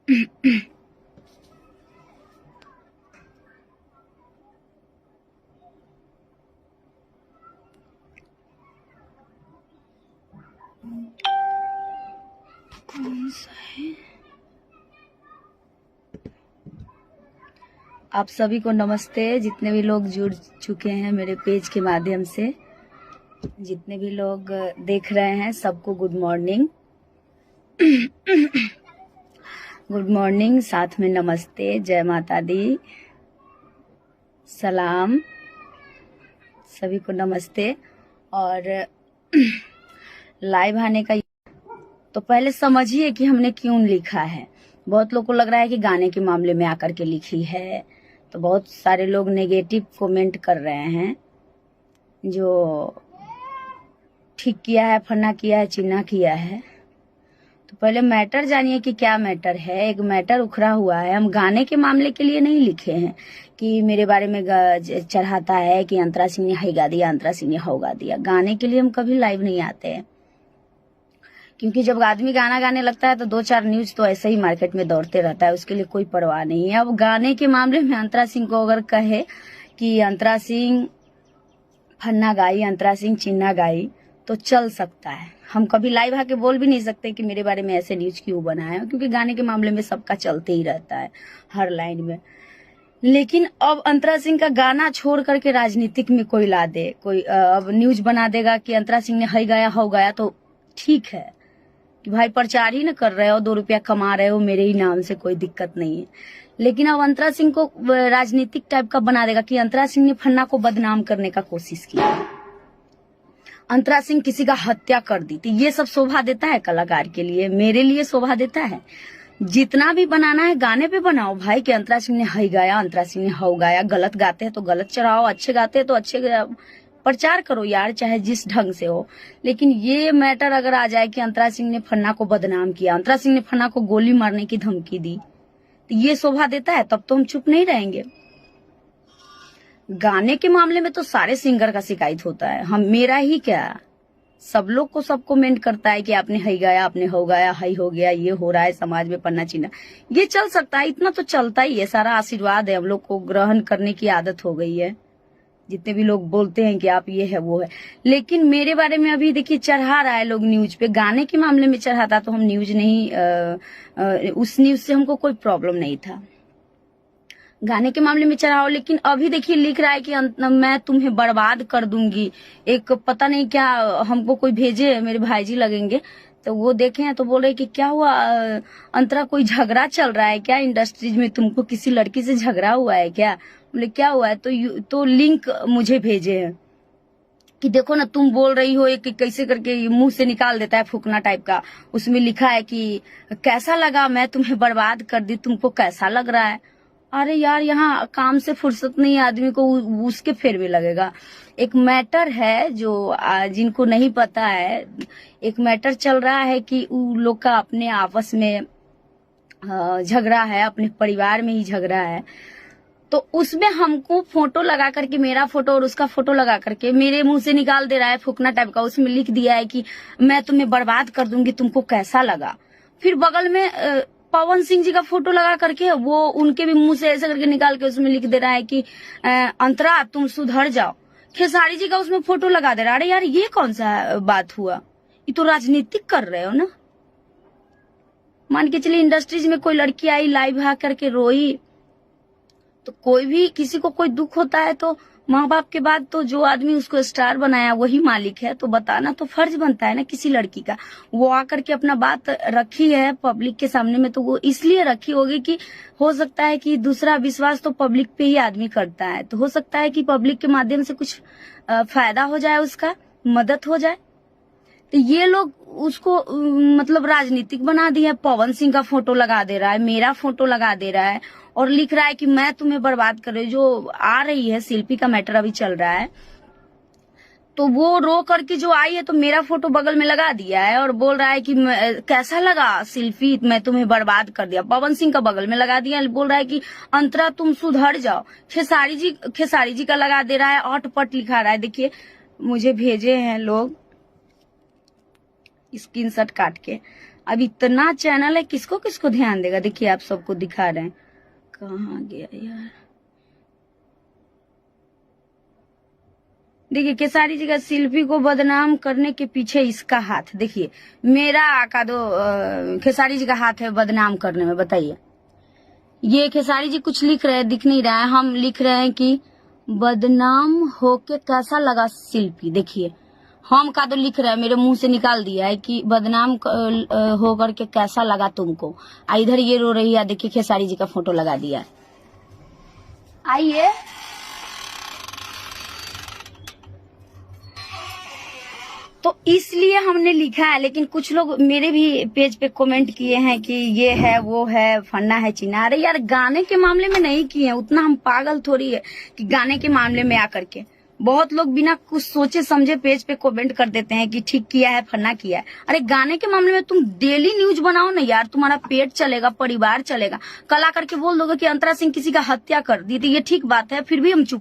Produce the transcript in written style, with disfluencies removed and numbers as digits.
कौन सा है? आप सभी को नमस्ते। जितने भी लोग जुड़ चुके हैं मेरे पेज के माध्यम से, जितने भी लोग देख रहे हैं, सबको गुड मॉर्निंग। गुड मॉर्निंग, साथ में नमस्ते, जय माता दी, सलाम, सभी को नमस्ते। और लाइव आने का तो पहले समझिए कि हमने क्यों लिखा है। बहुत लोग को लग रहा है कि गाने के मामले में आकर के लिखी है, तो बहुत सारे लोग नेगेटिव कमेंट कर रहे हैं, जो ठीक किया है, फन्ना किया है, चिन्ना किया है। तो पहले मैटर जानिए कि क्या मैटर है। एक मैटर उखड़ा हुआ है। हम गाने के मामले के लिए नहीं लिखे हैं कि मेरे बारे में चढ़ाता है कि अंतरा सिंह ने हाई गा दिया, अंतरा सिंह ने हाउ गा दिया। गाने के लिए हम कभी लाइव नहीं आते हैं, क्योंकि जब आदमी गाना गाने लगता है तो 2-4 न्यूज तो ऐसे ही मार्केट में दौड़ते रहता है, उसके लिए कोई परवाह नहीं है। अब गाने के मामले में अंतरा सिंह को अगर कहे कि अंतरा सिंह फन्ना गाई, अंतरा सिंह चिन्ना गाई, तो चल सकता है। हम कभी लाइव आके बोल भी नहीं सकते कि मेरे बारे में ऐसे न्यूज क्यों बना है, क्योंकि गाने के मामले में सबका चलते ही रहता है हर लाइन में। लेकिन अब अंतरा सिंह का गाना छोड़ करके राजनीतिक में कोई ला दे, कोई अब न्यूज बना देगा कि अंतरा सिंह ने हई गाया हाउ गाया, तो ठीक है कि भाई प्रचार ही न कर रहे हो, 2 रुपया कमा रहे हो मेरे ही नाम से, कोई दिक्कत नहीं है। लेकिन अब अंतरा सिंह को राजनीतिक टाइप का बना देगा कि अंतरा सिंह ने फन्ना को बदनाम करने का कोशिश की, अंतरा सिंह किसी का हत्या कर दी थी। ये सब शोभा देता है कलाकार के लिए? मेरे लिए शोभा देता है? जितना भी बनाना है गाने पे बनाओ भाई, कि अंतरा सिंह ने हई गाया, अंतरा सिंह ने हाउ गाया। गलत गाते हैं तो गलत चढ़ाओ, अच्छे गाते हैं तो अच्छे प्रचार करो यार, चाहे जिस ढंग से हो। लेकिन ये मैटर अगर आ जाए कि अंतरा सिंह ने फन्ना को बदनाम किया, अंतरा सिंह ने फन्ना को गोली मारने की धमकी दी, तो ये शोभा देता है? तब तो हम चुप नहीं रहेंगे। गाने के मामले में तो सारे सिंगर का शिकायत होता है, हम मेरा ही क्या, सब लोग को सब कमेंट करता है कि आपने हई गाया, आपने हो गाया, हई हो गया, ये हो रहा है समाज में, पन्ना चिन्ना। ये चल सकता है, इतना तो चलता ही है। सारा आशीर्वाद है, हम लोग को ग्रहण करने की आदत हो गई है। जितने भी लोग बोलते हैं कि आप ये है वो है, लेकिन मेरे बारे में अभी देखिए चढ़ा रहा है लोग न्यूज पे। गाने के मामले में चढ़ाता तो हम न्यूज नहीं, उस न्यूज से हमको कोई प्रॉब्लम नहीं था। गाने के मामले में चढ़ाओ, लेकिन अभी देखिए लिख रहा है कि मैं तुम्हें बर्बाद कर दूंगी। एक पता नहीं क्या हमको कोई भेजे, मेरे भाईजी लगेंगे, तो वो देखे हैं तो बोल रहे कि क्या हुआ अंतरा, कोई झगड़ा चल रहा है क्या इंडस्ट्रीज में? तुमको किसी लड़की से झगड़ा हुआ है क्या? बोले क्या हुआ है? तो लिंक मुझे भेजे हैं कि देखो ना, तुम बोल रही हो कि कैसे करके मुंह से निकाल देता है फूकना टाइप का। उसमें लिखा है कि कैसा लगा, मैं तुम्हें बर्बाद कर दी, तुमको कैसा लग रहा है? अरे यार, यहाँ काम से फुर्सत नहीं है आदमी को, उसके फेर में लगेगा। एक मैटर है जो जिनको नहीं पता है, एक मैटर चल रहा है कि उन लोग का अपने आपस में झगड़ा है, अपने परिवार में ही झगड़ा है। तो उसमें हमको फोटो लगा करके, मेरा फोटो और उसका फोटो लगा करके मेरे मुंह से निकाल दे रहा है फूकना टाइप का। उसमें लिख दिया है कि मैं तुम्हें बर्बाद कर दूंगी, तुमको कैसा लगा। फिर बगल में पवन सिंह जी का फोटो लगा करके वो उनके भी मुंह से ऐसे करके निकाल के उसमें लिख दे रहा है कि अंतरा तुम सुधर जाओ। खेसारी जी का उसमें फोटो लगा दे रहा है। अरे यार, ये कौन सा बात हुआ? ये तो राजनीतिक कर रहे हो ना। मान के चलिए इंडस्ट्रीज में कोई लड़की आई, लाइव आ करके रोई, तो कोई भी किसी को कोई दुख होता है तो माँ बाप के बाद तो जो आदमी उसको स्टार बनाया वही मालिक है, तो बताना तो फर्ज बनता है ना किसी लड़की का। वो आकर के अपना बात रखी है पब्लिक के सामने में, तो वो इसलिए रखी होगी कि हो सकता है कि दूसरा विश्वास तो पब्लिक पे ही आदमी करता है, तो हो सकता है कि पब्लिक के माध्यम से कुछ फायदा हो जाए, उसका मदद हो जाए। तो ये लोग उसको मतलब राजनीतिक बना दिया। पवन सिंह का फोटो लगा दे रहा है, मेरा फोटो लगा दे रहा है, और लिख रहा है कि मैं तुम्हें बर्बाद कर रही हूँ। जो आ रही है शिल्पी का मैटर अभी चल रहा है, तो वो रो करके जो आई है तो मेरा फोटो बगल में लगा दिया है और बोल रहा है कि कैसा लगा शिल्पी, मैं तुम्हें बर्बाद कर दिया। पवन सिंह का बगल में लगा दिया, बोल रहा है कि अंतरा तुम सुधर जाओ। खेसारी जी का लगा दे रहा है, अटपट लिखा रहा है। देखिए मुझे भेजे हैं लोग, स्क्रीनशॉट काट के। अब इतना चैनल है, किसको किसको ध्यान देगा। देखिए आप सबको दिखा रहे हैं, कहाँ गया यार। देखिए खेसारी जी का शिल्पी को बदनाम करने के पीछे इसका हाथ। देखिए मेरा का दो खेसारी जी का हाथ है बदनाम करने में, बताइए। ये खेसारी जी कुछ लिख रहे हैं, दिख नहीं रहा है, हम लिख रहे हैं कि बदनाम होके कैसा लगा शिल्पी। देखिए हम का तो लिख रहे हैं, मेरे मुंह से निकाल दिया है कि बदनाम होकर के कैसा लगा तुमको। इधर ये रो रही है, देखिए खेसारी जी का फोटो लगा दिया है। आइए तो इसलिए हमने लिखा है। लेकिन कुछ लोग मेरे भी पेज पे कमेंट किए हैं कि ये है वो है फन्ना है चिन्ना। अरे यार गाने के मामले में नहीं किए हैं, उतना हम पागल थोड़ी है कि गाने के मामले में आकर के बहुत लोग बिना कुछ सोचे समझे पेज पे कमेंट कर देते हैं कि ठीक किया है फन्ना किया है। अरे गाने के मामले में तुम डेली न्यूज बनाओ ना यार, तुम्हारा पेट चलेगा, परिवार चलेगा। कल आकर के बोल दोगे कि अंतरा सिंह किसी का हत्या कर दी, तो ये ठीक बात है, फिर भी हम चुप